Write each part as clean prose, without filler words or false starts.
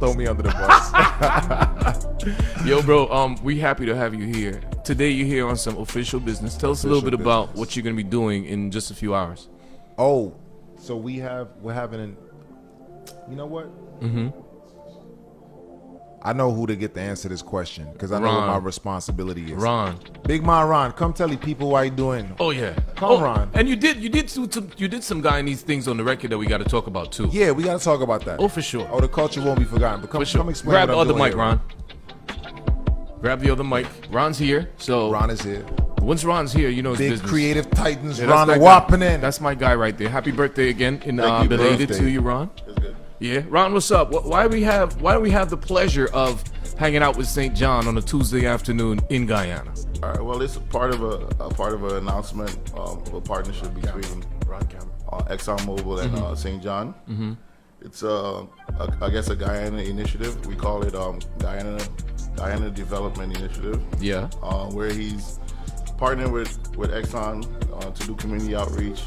throw me under the bus. Yo, bro, we happy to have you here. Today you're here on some official business. Tell us a little bit about what you're going to be doing in just a few hours. Oh, so we're having an, you know what? I know who to get the answer to this question because I know what my responsibility is. Ron. Big man Ron, come tell the people why you doing. Oh yeah. Come Ron. And you did some Guyanese things on the record that we got to talk about too. Yeah, we got to talk about that. Oh, for sure. Oh, the culture won't be forgotten. But come explain Grab what the I'm other doing mic, here. Ron. Grab the other mic. Ron's here. So Ron is here. once Ron's here, you know it's Big business. creative titans, Yeah, Ron that's the that guy. Wapping. That's my guy right there. Happy birthday again, and Thank you, belated birthday. to you, Ron. It's good. Yeah, Ron, what's up? Why do we have the pleasure of hanging out with St. John on a Tuesday afternoon in Guyana? All right. Well, it's part of an announcement of a partnership between ExxonMobil and St. John. It's I guess a Guyana initiative. We call it Guyana Development Initiative. Yeah. Where he's partnering with Exxon to do community outreach,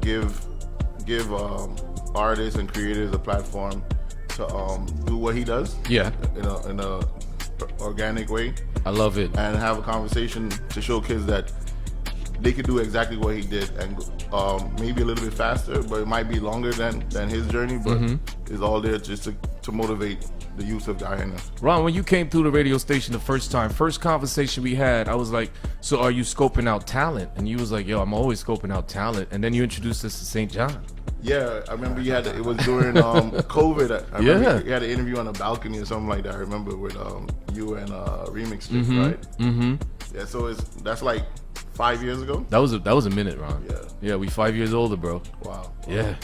give artists and creators a platform to do what he does. Yeah. In a organic way. I love it. And have a conversation to show kids that they could do exactly what he did, and maybe a little bit faster, but it might be longer than his journey, but it's all there just to motivate the youth of Guyana. Ron, when you came through the radio station the first conversation we had, I was like, so are you scoping out talent? And you was like, yo, I'm always scoping out talent. And then you introduced us to St. John. Yeah, I remember it was during COVID. I remember you had an interview on a balcony or something like that. I remember with you and Remix Chick, right? Yeah, so that's like 5 years ago. That was a minute, Ron. Yeah, we 5 years older, bro. Wow. Yeah.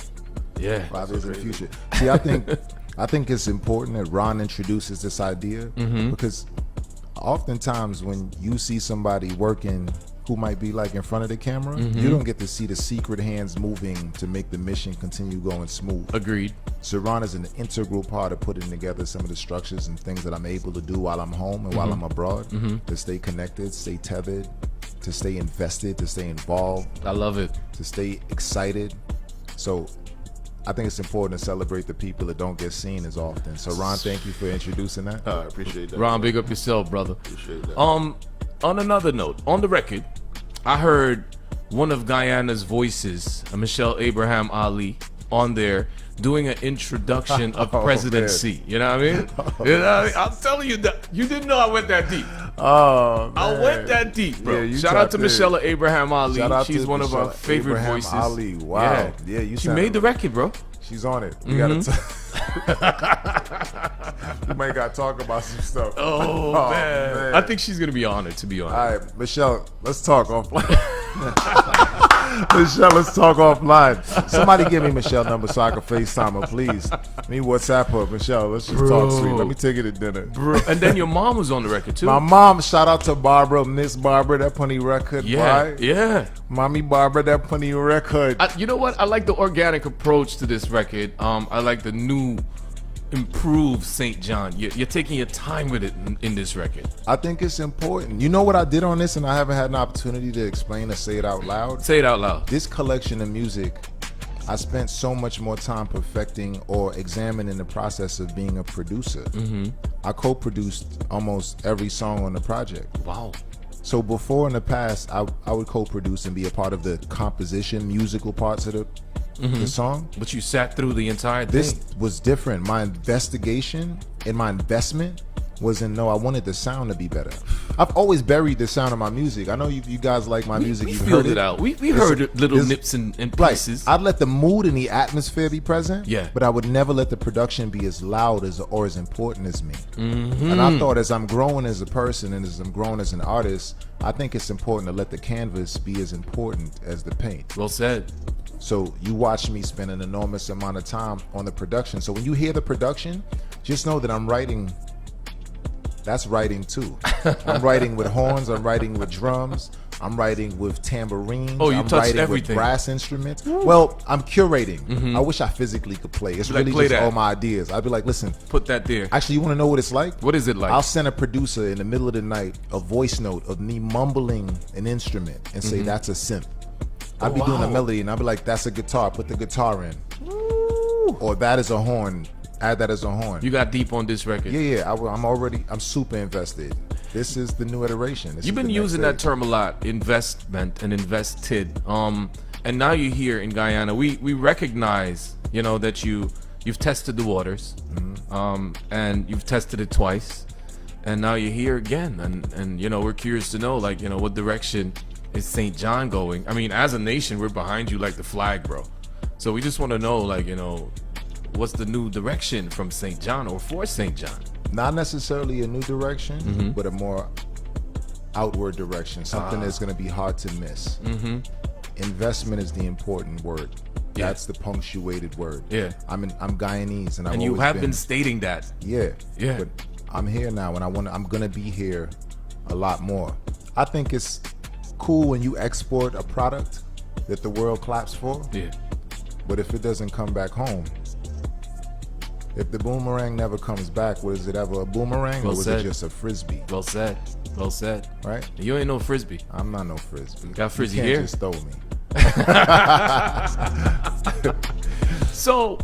5 years in the future. See, I think it's important that Ron introduces this idea because oftentimes when you see somebody working who might be like in front of the camera, you don't get to see the secret hands moving to make the mission continue going smooth. Agreed. So Ron is an integral part of putting together some of the structures and things that I'm able to do while I'm home and while I'm abroad to stay connected, stay tethered, to stay invested, to stay involved. I love it. To stay excited. So I think it's important to celebrate the people that don't get seen as often. So Ron, thank you for introducing that. I appreciate that. Ron, big up yourself, brother. Appreciate that. On another note, on the record, I heard one of Guyana's voices, Michelle Abraham Ali, on there doing an introduction of presidency. You know what I mean? You know what I mean? I'm telling you that you didn't know I went that deep. Oh, man. I went that deep, bro. Yeah, Shout out to Michelle Abraham Ali. Shout out She's to one of our Michelle favorite Abraham voices. Ali. Wow. Yeah, she made the record, bro. She's on it. We gotta we might gotta talk about some stuff. Oh, man. I think she's gonna be honored, to be honest. All right, Michelle, let's talk offline. Michelle, let's talk offline. Somebody give me Michelle's number so I can FaceTime her, please. Me WhatsApp her. Michelle, let's just talk sweet. Let me take you to dinner. Bro. And then your mom was on the record too. My mom, shout out to Barbara, Miss Barbara, that punny record. Yeah, boy. yeah. Mommy Barbara, that punny record. You know what? I like the organic approach to this record. I like the new, improved St. John. You're taking your time with it in this record. I think it's important. You know what I did on this, and I haven't had an opportunity to explain or say it out loud? Say it out loud. This collection of music, I spent so much more time perfecting or examining the process of being a producer. I co-produced almost every song on the project. Wow. So before in the past, I would co-produce and be a part of the composition, musical parts of the song. But you sat through the entire thing. This was different. My investigation and my investment was in, I wanted the sound to be better. I've always buried the sound of my music. I know you guys like my music. We You've filled heard it out. We heard little nips and pieces. I'd let the mood and the atmosphere be present, Yeah. but I would never let the production be as loud or as important as me. And I thought as I'm growing as a person and as I'm growing as an artist, I think it's important to let the canvas be as important as the paint. Well said. So you watch me spend an enormous amount of time on the production. So when you hear the production, just know that I'm writing. That's writing too. I'm writing with horns. I'm writing with drums. I'm writing with tambourines. Oh, you I'm touched writing everything. with brass instruments. Well, I'm curating. I wish I physically could play. It's Like, really play just that. all my ideas. I'd be like, listen, Put that there. actually, you want to know what it's like? What is it like? I'll send a producer in the middle of the night a voice note of me mumbling an instrument and say, that's a synth. I'd be doing a melody and I'd be like, that's a guitar. Put the guitar in. Or that is a horn. add that as a horn. You got deep on this record. Yeah. I'm super invested. This is the new iteration. You've been using that term a lot, investment and invested. And now you're here in Guyana. We recognize, that you've tested the waters, and you've tested it twice, and now you're here again. And we're curious to know, what direction is St. John going? I mean, as a nation, we're behind you like the flag, bro. So we just want to know, what's the new direction from St. John or for St. John? Not necessarily a new direction, but a more outward direction. Something that's going to be hard to miss. Investment is the important word. Yeah. That's the punctuated word. Yeah. I'm Guyanese, and you have been stating that. Yeah. Yeah. But I'm here now, and I'm gonna be here a lot more. I think it's cool when you export a product that the world claps for. Yeah. But if it doesn't come back home, if the boomerang never comes back, was it ever a boomerang, Well or was said. it just a frisbee? Well said. Well said. Right? You ain't no frisbee. I'm not no frisbee. Got frizzy you can't hair? just throw me. So,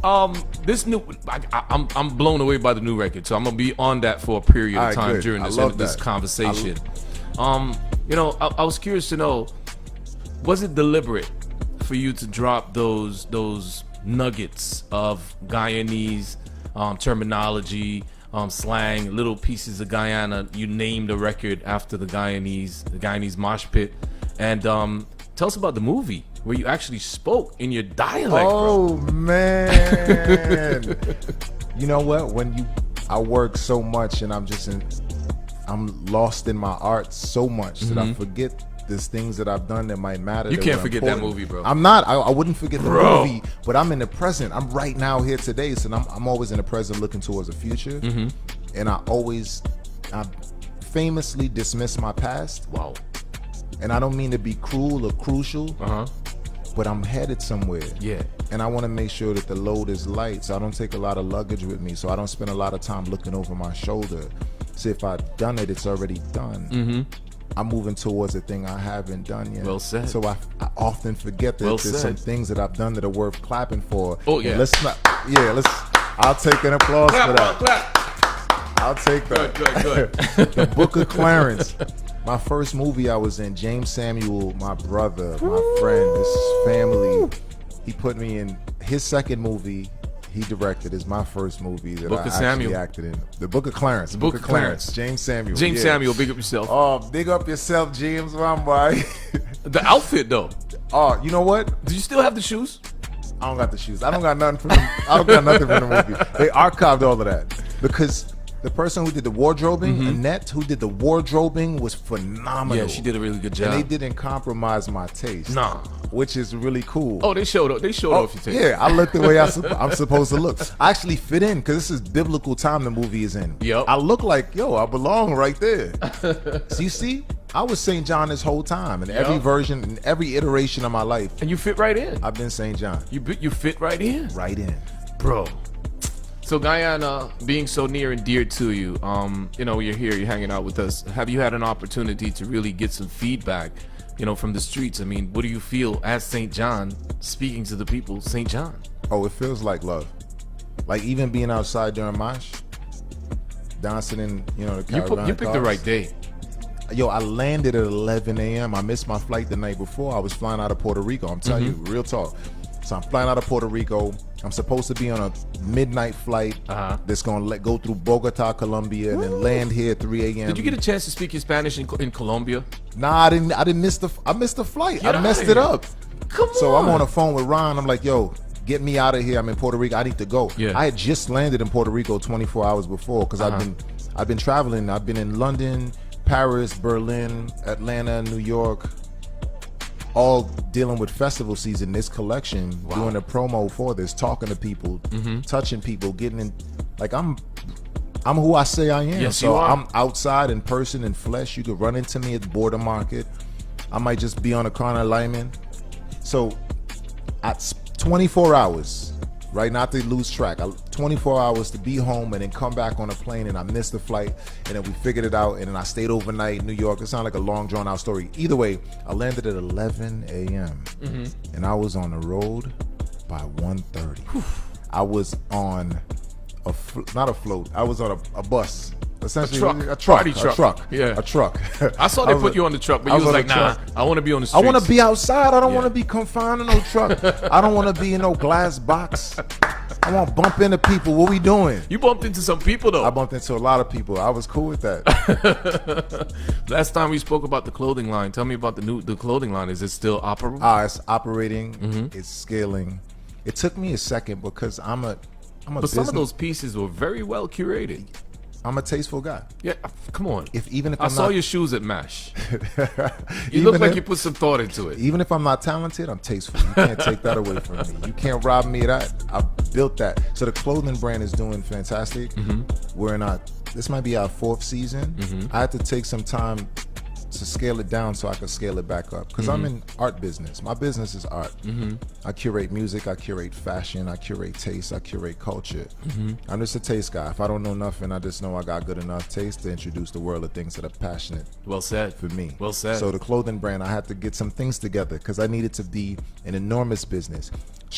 this new, I'm blown away by the new record. So I'm gonna be on that for a period of All right, time good. during I this love this that. conversation. I was curious to know, was it deliberate for you to drop those nuggets of Guyanese terminology, slang, little pieces of Guyana? You named the record after the Guyanese mosh pit, and tell us about the movie where you actually spoke in your dialect, bro. Oh man! You know what? I work so much, and I'm lost in my art so much that I forget there's things that I've done that might matter. You that can't were forget that important. movie, bro. I'm not. I wouldn't forget the Bro. movie, but I'm in the present. I'm right now here today, so I'm always in the present, looking towards the future. And I famously dismiss my past. Wow. And I don't mean to be cruel or crucial, but I'm headed somewhere. Yeah. And I want to make sure that the load is light, so I don't take a lot of luggage with me, so I don't spend a lot of time looking over my shoulder. So if I've done it, it's already done. I'm moving towards a thing I haven't done yet. Well said. So I often forget that Well there's said. some things that I've done that are worth clapping for. Oh, yeah. And I'll take an applause for that. Clap. I'll take that. Good. The Book of Clarence. My first movie I was in, James Samuel, my brother, my friend, his family, he put me in his second movie he directed is my first movie that Book I of actually Samuel. acted in. The Book of Clarence. Book of Clarence. James Samuel. James yeah. Samuel, big up yourself. Oh, big up yourself, James, my boy. The outfit, though. Oh, you know what? Do you still have the shoes? I don't got the shoes. I don't got nothing from them. I don't got nothing from the movie. They archived all of that because the person who did the wardrobing, Annette, who did the wardrobing, was phenomenal. Yeah, she did a really good job. And they didn't compromise my taste. Nah. Which is really cool. Oh, they showed off your taste. Yeah, I look the way I'm supposed to look. I actually fit in because this is biblical time the movie is in. Yep. I look like, I belong right there. So you see, I was St. John this whole time. In every version, in every iteration of my life, And you fit right in. I've been St. John. You fit right in. Right in. Bro. So Guyana being so near and dear to you, you're here, you're hanging out with us. Have you had an opportunity to really get some feedback, from the streets? I mean, what do you feel as St. John speaking to the people, St. John? Oh, it feels like love. Like even being outside during Mosh, dancing in, the caravan You picked the cars. right day. I landed at 11 a.m. I missed my flight the night before. I was flying out of Puerto Rico. I'm telling you, real talk. So I'm flying out of Puerto Rico. I'm supposed to be on a midnight flight that's going to go through Bogota, Colombia, and then land here at 3 a.m. Did you get a chance to speak your Spanish in Colombia? Nah, I didn't. I missed the flight. Get I messed outta it here. up. Come on. So I'm on the phone with Ron. I'm like, yo, get me out of here. I'm in Puerto Rico. I need to go. Yeah. I had just landed in Puerto Rico 24 hours before because I've been traveling. I've been in London, Paris, Berlin, Atlanta, New York, all dealing with festival season, this collection, doing a promo for this, talking to people, touching people, getting in. Like I'm who I say I am. Yes, so you are. I'm outside in person, in flesh. You could run into me at the border market. I might just be on a corner lineman. So at 24 hours, right? Not to lose track. 24 hours to be home and then come back on a plane, and I missed the flight, and then we figured it out, and then I stayed overnight in New York. It sounded like a long drawn out story. Either way, I landed at 11 a.m. And I was on the road by 1:30. I was on not a float. I was on a bus. Essentially, A truck. Party truck. Yeah. A truck. I saw they put you on the truck, but you was like, nah, I want to be on the I streets. want to be outside. I don't want to be confined in no truck. I don't want to be in no glass box. I want to bump into people. What we doing? You bumped into some people, though. I bumped into a lot of people. I was cool with that. Last time we spoke about the clothing line. Tell me about the clothing line. Is it still operable? It's operating. It's scaling. It took me a second because I'm a But some of those pieces were very well curated. I'm a tasteful guy. Yeah, come on. Even if I saw your shoes at MASH. You look like you put some thought into it. Even if I'm not talented, I'm tasteful. You can't take that away from me. You can't rob me of that. I built that. So the clothing brand is doing fantastic. We're in this might be our 4th season. I had to take some time to scale it down so I could scale it back up because I'm in art business. My business is art. I curate music, I curate fashion, I curate taste, I curate culture. I'm just a taste guy. If I don't know nothing, I just know I got good enough taste to introduce the world of things that are passionate. Well said. For me. Well said. So the clothing brand, I had to get some things together because I needed to be an enormous business.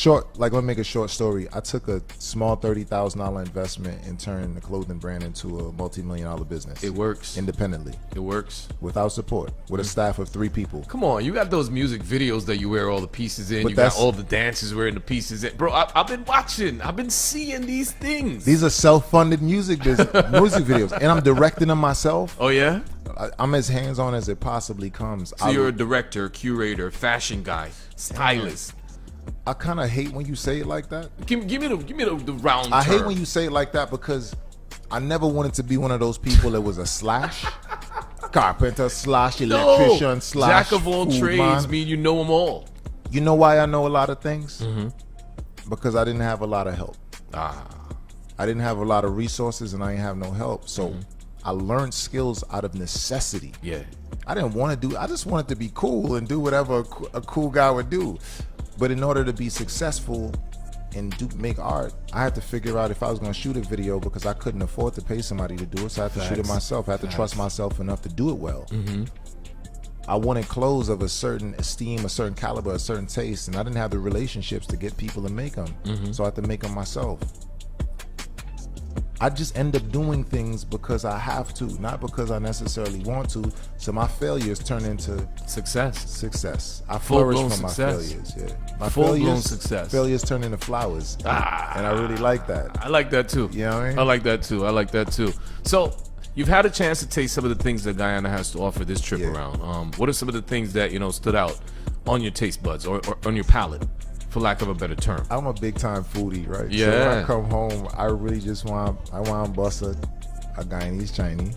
Let me make a short story. I took a small $30,000 investment and turned the clothing brand into a multi-million-dollar business. It works. Independently. It works. Without support. With a staff of 3 people. Come on, you got those music videos that you wear all the pieces in. But you got all the dancers wearing the pieces in. Bro, I've been watching. I've been seeing these things. These are self-funded music videos. And I'm directing them myself. Oh, yeah? I'm as hands-on as it possibly comes. So you're a director, curator, fashion guy, stylist. I kind of hate when you say it like that. Give me the round I term. hate when you say it like that because I never wanted to be one of those people that was a slash. Carpenter slash electrician slash jack of all trades mean you know them all. You know why I know a lot of things? Because I didn't have a lot of help. I didn't have a lot of resources and I didn't have no help. So I learned skills out of necessity. Yeah. I didn't want to I just wanted to be cool and do whatever a cool guy would do. But in order to be successful and make art, I had to figure out if I was going to shoot a video because I couldn't afford to pay somebody to do it. So I had to shoot it myself. I had to trust myself enough to do it well. I wanted clothes of a certain esteem, a certain caliber, a certain taste, and I didn't have the relationships to get people to make them. So I had to make them myself. I just end up doing things because I have to, not because I necessarily want to. So my failures turn into success. I flourish from my success. failures. Yeah, my Full-blown success. Failures turn into flowers, and I really like that. I like that too. You know what I mean? I like that too. I like that too. So you've had a chance to taste some of the things that Guyana has to offer this trip around. What are some of the things that stood out on your taste buds or on your palate, for lack of a better term? I'm a big time foodie, right? Yeah. So when I come home, I really just want to bust a Guyanese Chinese.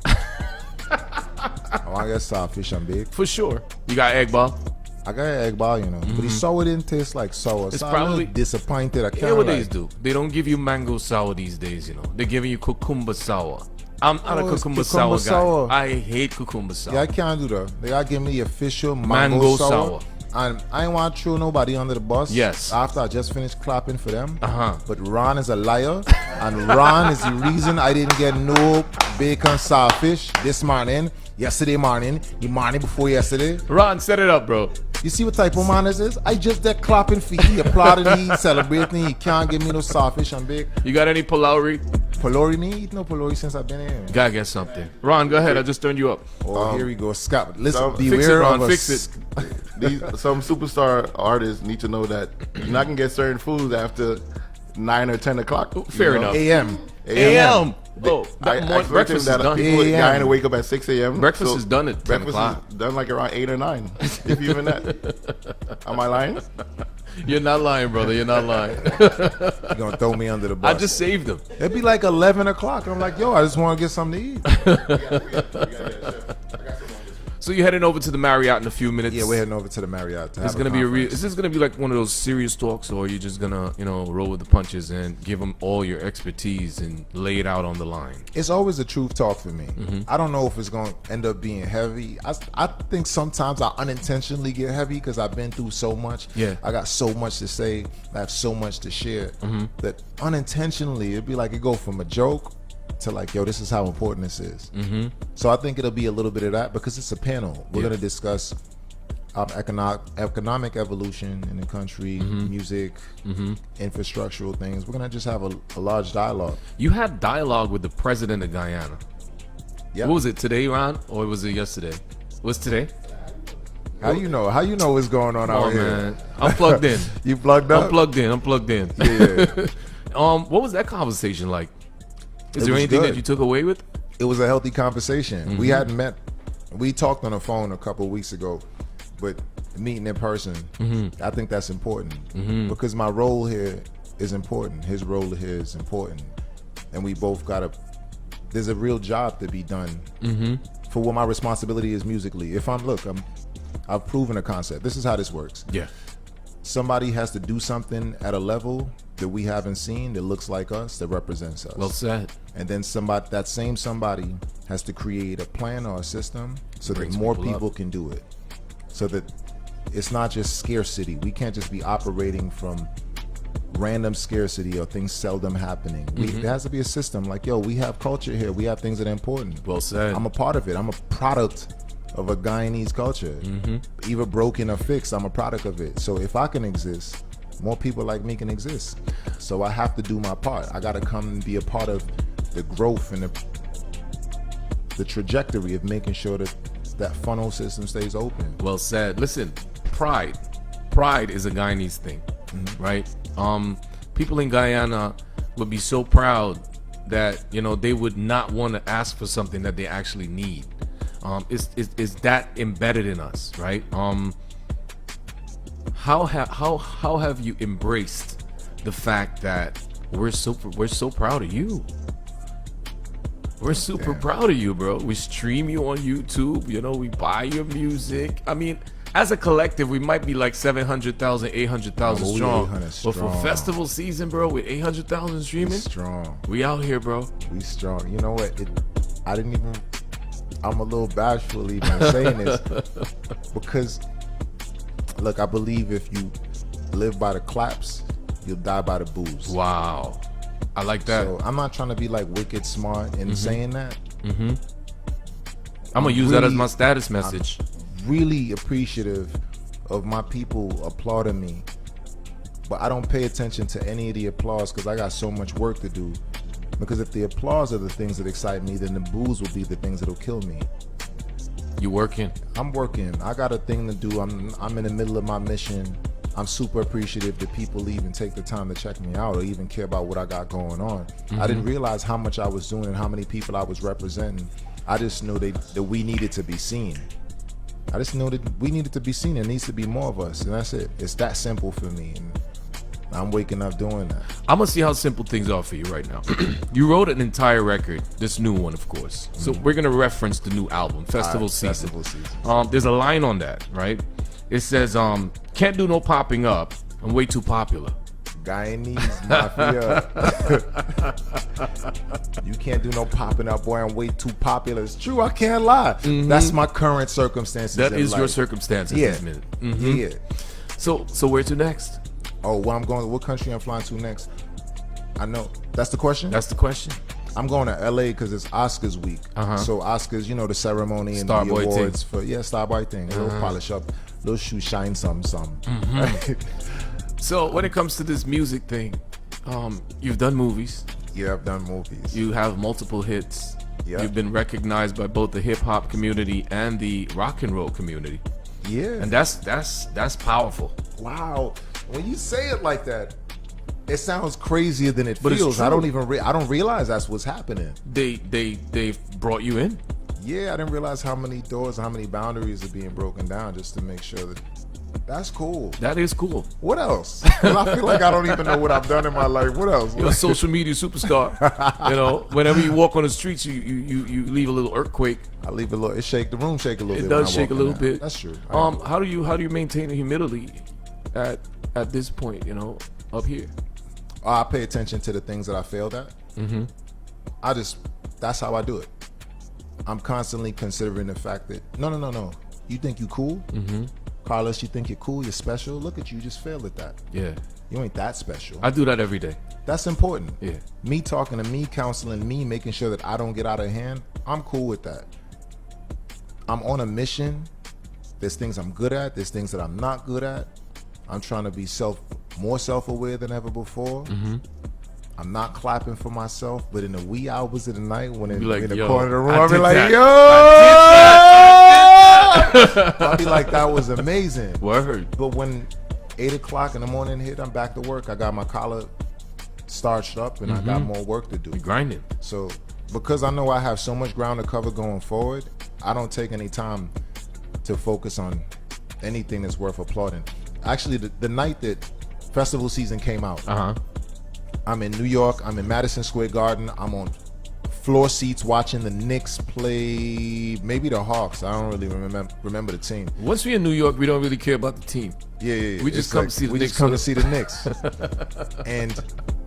I want to get sawfish and big. For sure. You got egg ball? I got an egg ball, but the sour didn't taste like sour. It's so probably I'm a little disappointed. I can't nowadays do. They don't give you mango sour these days, They're giving you cucumber sour. I'm not a cucumber sour guy. I hate cucumber sour. Yeah, I can't do that. They gotta give me the official mango sour. And I ain't want to throw nobody under the bus. Yes. After I just finished clapping for them. But Ron is a liar. And Ron is the reason I didn't get no bacon sawfish this morning. Yesterday morning. The morning before yesterday. Ron, set it up, bro. You see what type of man this is? I just there clapping for he, applauding he, celebrating he. Can't give me no sawfish and bacon. You got any palauri? Palori, me eat no palori since I've been here. Gotta get something. Ron, go ahead. I just turned you up. Here we go. Scott, listen, fix it, Ron. Fix it. Some superstar artists need to know that you're not gonna get certain foods after 9 or 10 o'clock. Fair enough. A.M. Oh, breakfast is done. People in Guyana wake up at 6 a.m. Breakfast is done at 10 breakfast o'clock. is done like around 8 or 9, if even that. Am I lying? You're not lying, brother. You're not lying. You're gonna throw me under the bus. I just saved them. It'd be like 11 o'clock. I'm like, yo, I just want to get something to eat. So you're heading over to the Marriott in a few minutes. Yeah, we're heading over to the Marriott. It's gonna be is this gonna be like one of those serious talks, or are you just gonna roll with the punches and give them all your expertise and lay it out on the line? It's always a truth talk for me. I don't know if it's gonna end up being heavy. I think sometimes I unintentionally get heavy because I've been through so much. Yeah, I got so much to say. I have so much to share that unintentionally it'd be like it go from a joke to like, yo, this is how important this is. So I think it'll be a little bit of that because it's a panel. We're gonna discuss economic evolution in the country, music, infrastructural things. We're gonna just have a large dialogue. You had dialogue with the president of Guyana. Yeah. What was it today, Ron, or was it yesterday? Was today? How you know? How you know what's going on out here? Man. I'm plugged in. You plugged up? I'm plugged in. I'm plugged in. Yeah. What was that conversation like? Is It there was anything good. that you took away with? It was a healthy conversation. We hadn't met. We talked on the phone a couple of weeks ago, but meeting in person, I think that's important because my role here is important. His role here is important, and we both got to. There's a real job to be done for what my responsibility is musically. I've proven a concept. This is how this works. Yeah. Somebody has to do something at a level that we haven't seen that looks like us, that represents us. Well said. And then that same somebody has to create a plan or a system so that Brings more people people up. can do it. So that it's not just scarcity. We can't just be operating from random scarcity or things seldom happening. There has to be a system like, yo, we have culture here. We have things that are important. Well said. I'm a part of it. I'm a product of a Guyanese culture. Either broken or fixed, I'm a product of it. So if I can exist, more people like me can exist. So I have to do my part. I got to come and be a part of the growth and the trajectory of making sure that funnel system stays open. Well said. Listen, pride is a Guyanese thing, right? People in Guyana would be so proud that they would not want to ask for something that they actually need. Is that embedded in us, right? How have you embraced the fact that we're so proud of you? We're super proud of you, bro. We stream you on YouTube. We buy your music. I mean, as a collective, we might be like 700,000, 800,000 Oh, we strong. 800 But for strong. festival season, bro, with 800,000 streaming, We strong. we out here, bro. We strong. You know what? I'm a little bashful even saying this because, look, I believe if you live by the claps, you'll die by the booze. Wow. I like that. So I'm not trying to be like wicked smart in saying that. I'm going to use that as really- my status message. Really appreciative of my people applauding me, but I don't pay attention to any of the applause because I got so much work to do. Because if the applause are the things that excite me, then the booze will be the things that'll kill me. You working? I'm working. I got a thing to do. I'm in the middle of my mission. I'm super appreciative that people even take the time to check me out or even care about what I got going on. I didn't realize how much I was doing and how many people I was representing. I just knew that we needed to be seen. I just know that we needed to be seen. There needs to be more of us, and that's it. It's that simple for me, and I'm waking up doing that. I'm gonna see how simple things are for you right now. You wrote an entire record, this new one, of course. So we're gonna reference the new album, Festival Season. Festival season. There's a line on that, right? It says, "Can't do no popping up. I'm way too popular." Guyanese mafia. You can't do no popping up, boy. I'm way too popular. It's true. I can't lie. That's my current circumstances. That in is your life. circumstance at Yeah. this minute. Yeah. So where to next? Oh, where I'm going? What country I'm flying to next? I know. That's the question. That's the question. I'm going to LA because it's Oscars week. So Oscars, the ceremony and Starboy the thing. awards for Starboy thing. Little polish up, little shoe shine some. So when it comes to this music thing, you've done movies. Yeah, I've done movies. You have multiple hits. Yeah. You've been recognized by both the hip hop community and the rock and roll community, Yeah. and that's powerful. Wow. When you say it like that, it sounds crazier than it But it's feels. I true. don't even I don't realize that's what's happening. They've brought you in. Yeah, I didn't realize how many doors, how many boundaries are being broken down just to make sure that that's cool. That is cool. What else? 'Cause I feel like I don't even know what I've done in my life. What else? You're a social media superstar. Whenever you walk on the streets, you leave a little earthquake. I leave a little. It shake the room, shake a little It bit. does when I shake a walk in little there. bit. That's true. How do you maintain the humility at this point? Up here. I pay attention to the things that I failed at. That's how I do it. I'm constantly considering the fact that no. You think you cool? Carlos, you think you're cool? You're special? Look at you, just failed at that. Yeah, You ain't that special. I do that every day. That's important. Yeah. Me talking to me, counseling me, making sure that I don't get out of hand. I'm cool with that. I'm on a mission There's things I'm good at. There's things that I'm not good at. I'm trying to be more self-aware than ever before. I'm not clapping for myself, but in the wee hours of the night, when in the corner of the room, I'll be like, yo! I'll be like, that was amazing. Word. But when 8 o'clock in the morning hit, I'm back to work. I got my collar starched up, and I got more work to do. You're grinding. So because I know I have so much ground to cover going forward, I don't take any time to focus on anything that's worth applauding. Actually, the night that festival season came out, I'm in New York. I'm in Madison Square Garden. I'm on floor seats watching the Knicks play, maybe the Hawks. I don't really remember the team. Once we're in New York, we don't really care about the team. Yeah. We just come to see the Knicks. We just come to see the Knicks. And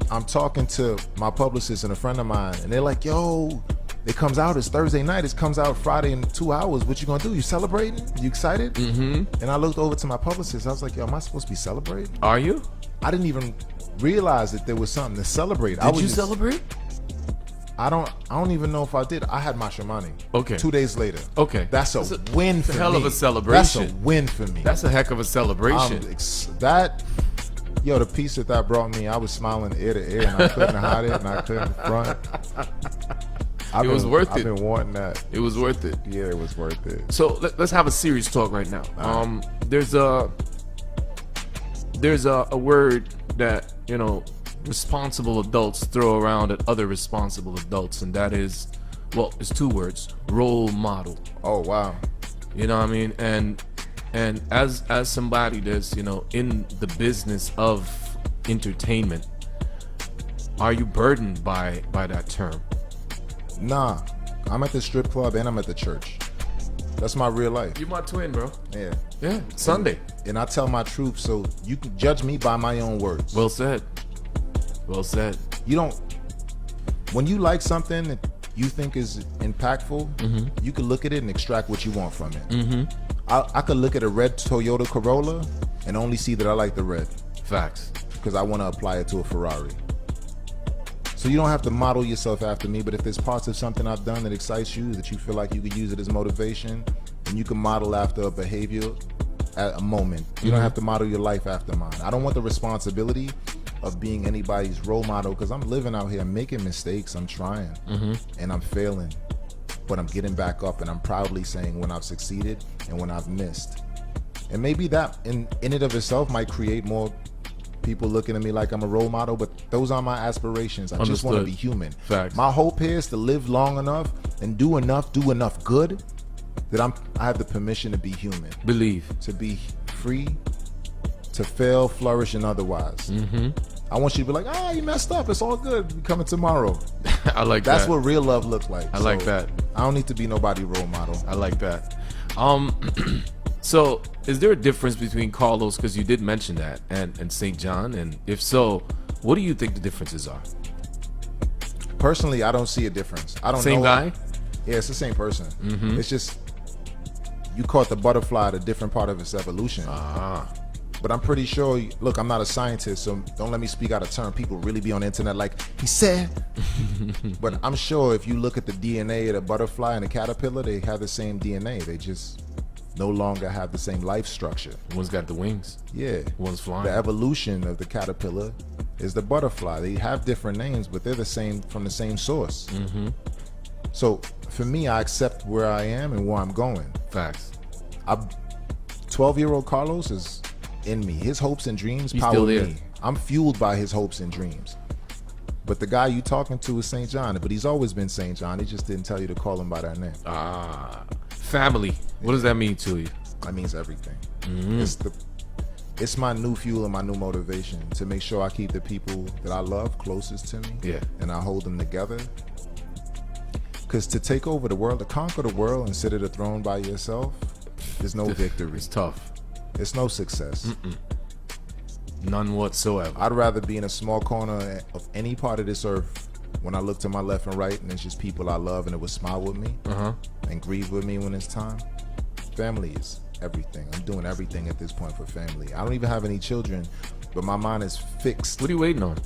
I'm talking to my publicist and a friend of mine, and they're like, yo, it comes out. It's Thursday night. It comes out Friday in 2 hours. What you gonna do? You celebrating? You excited? And I looked over to my publicist. I was like, yo, am I supposed to be celebrating? Are you? I didn't even realize that there was something to celebrate. Did you celebrate? I don't even know if I did. I had my Shamani. Okay. 2 days later. Okay. That's a win for me. That's a hell of a celebration. That's a win for me. That's a heck of a celebration. The piece that brought me, I was smiling ear to ear, and I couldn't hide it, and I couldn't front. It was worth it. I've been wanting that. It was worth it. Yeah, it was worth it. So let's have a serious talk right now. There's a word that, responsible adults throw around at other responsible adults, and that is, well, it's 2 words: role model. Oh wow. You know what I mean? And as somebody that's, in the business of entertainment, are you burdened by that term? Nah, I'm at the strip club and I'm at the church. That's my real life. You're my twin, bro. Yeah. Sunday. And I tell my truth, so you can judge me by my own words. Well said. Well said. When you like something that you think is impactful, you can look at it and extract what you want from it. I could look at a red Toyota Corolla and only see that I like the red. Facts. Because I want to apply it to a Ferrari. So you don't have to model yourself after me, but if there's parts of something I've done that excites you, that you feel like you could use it as motivation, and you can model after a behavior at a moment. You don't have to model your life after mine. I don't want the responsibility of being anybody's role model, because I'm living out here, I'm making mistakes, I'm trying, and I'm failing, but I'm getting back up, and I'm proudly saying when I've succeeded and when I've missed. And maybe that in it of itself might create more people looking at me like I'm a role model, but those are my aspirations. I just want to be human. Facts. My hope here is to live long enough and do enough good that I have the permission to be human. Believe. To be free, to fail, flourish, and otherwise. I want you to be like, you messed up. It's all good. We're coming tomorrow. I like That's that. what real love looks like. I like that. I don't need to be nobody role model. I like that. So is there a difference between Carlos, because you did mention that, and St. John? And if so, what do you think the differences are? Personally, I don't see a difference. I don't know. Same guy? Yeah, it's the same person. It's just you caught the butterfly at a different part of its evolution. But I'm pretty sure, look, I'm not a scientist, so don't let me speak out of turn. People really be on the internet like, he said. But I'm sure if you look at the DNA of the butterfly and the caterpillar, they have the same DNA. They just no longer have the same life structure. One's got the wings. Yeah. One's flying. The evolution of the caterpillar is the butterfly. They have different names, but they're the same, from the same source. So for me, I accept where I am and where I'm going. Facts. 12-year-old Carlos is in me. His hopes and dreams power me. I'm fueled by his hopes and dreams. But the guy you talking to is St. John, but he's always been St. John. He just didn't tell you to call him by that name. Family. What does that mean to you? That means everything. It's my new fuel and my new motivation to make sure I keep the people that I love closest to me. Yeah. And I hold them together. Because to take over the world, to conquer the world and sit at a throne by yourself, there's no victory. It's tough. It's no success. None whatsoever. I'd rather be in a small corner of any part of this earth when I look to my left and right and it's just people I love and it would smile with me and grieve with me when it's time. Family is everything. I'm doing everything at this point for family. I don't even have any children, but my mind is fixed. What are you waiting on?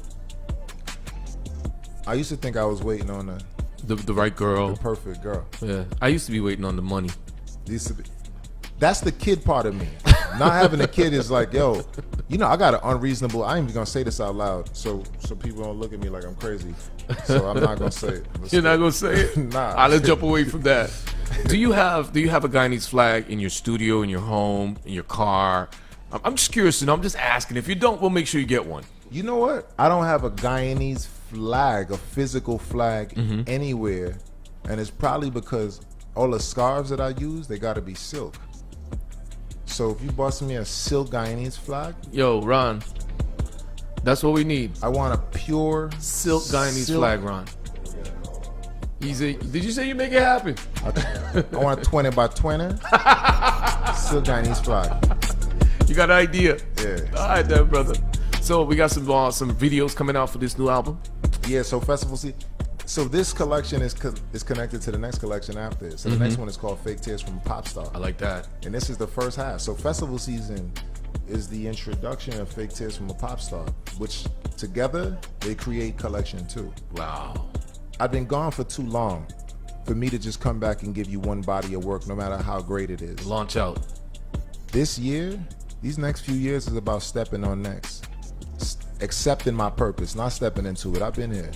I used to think I was waiting on the right girl. the perfect girl. Yeah. I used to be waiting on the money. Used to be. that's the kid part of me. Not having a kid is like, yo, you know, I got an unreasonable. I ain't even gonna say this out loud, so people don't look at me like I'm crazy. So I'm not gonna say it. You're not gonna say it? Nah. Let's jump away from that. Do you have a Guyanese flag in your studio, in your home, in your car? I'm just curious to know. I'm just asking. If you don't, we'll make sure you get one. You know what? I don't have a Guyanese flag, a physical flag anywhere, and it's probably because all the scarves that I use, they gotta be silk. So if you bust me a silk Guyanese flag, Yo, Ron, that's what we need. I want a pure Silk Guyanese flag, Ron. Easy. Did you say you make it happen? I want a 20 by 20 silk Guyanese flag. You got an idea? Yeah. All right, then, brother. So we got some videos coming out for this new album. Yeah. So festival season. So this collection is connected to the next collection after it. So the next one is called Fake Tears from a Pop Star. I like that. And this is the first half. So festival season is the introduction of Fake Tears from a Pop Star, which together they create collection 2. Wow. I've been gone for too long for me to just come back and give you one body of work, no matter how great it is. Launch out. This year, these next few years is about stepping on next. Accepting my purpose, not stepping into it. I've been here.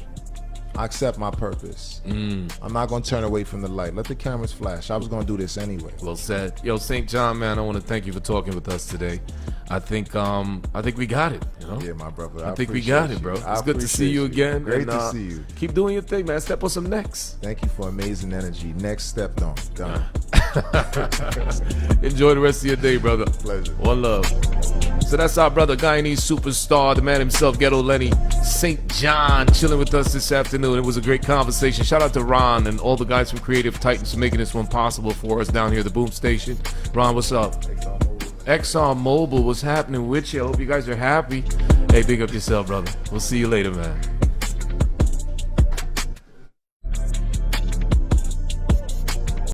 I accept my purpose. I'm not gonna turn away from the light. Let the cameras flash. I was gonna do this anyway. Well said. Yo, St. John, man, I want to thank you for talking with us today. I think we got it. You know? Yeah, my brother. I think we got it, bro. It's good to see you again. Great and, to see you. Keep doing your thing, man. Step on some necks. Thank you for amazing energy. Next step on. Done. Enjoy the rest of your day, brother. Pleasure. One love. So that's our brother, Guyanese superstar, the man himself, Ghetto Lenny, St. John, chilling with us this afternoon. It was a great conversation. Shout out to Ron and all the guys from Creative Titans for making this one possible for us down here at the Boom Station. Ron, what's up? Exxon Mobil, what's happening with you? I hope you guys are happy. Hey, big up yourself, brother. We'll see you later, man.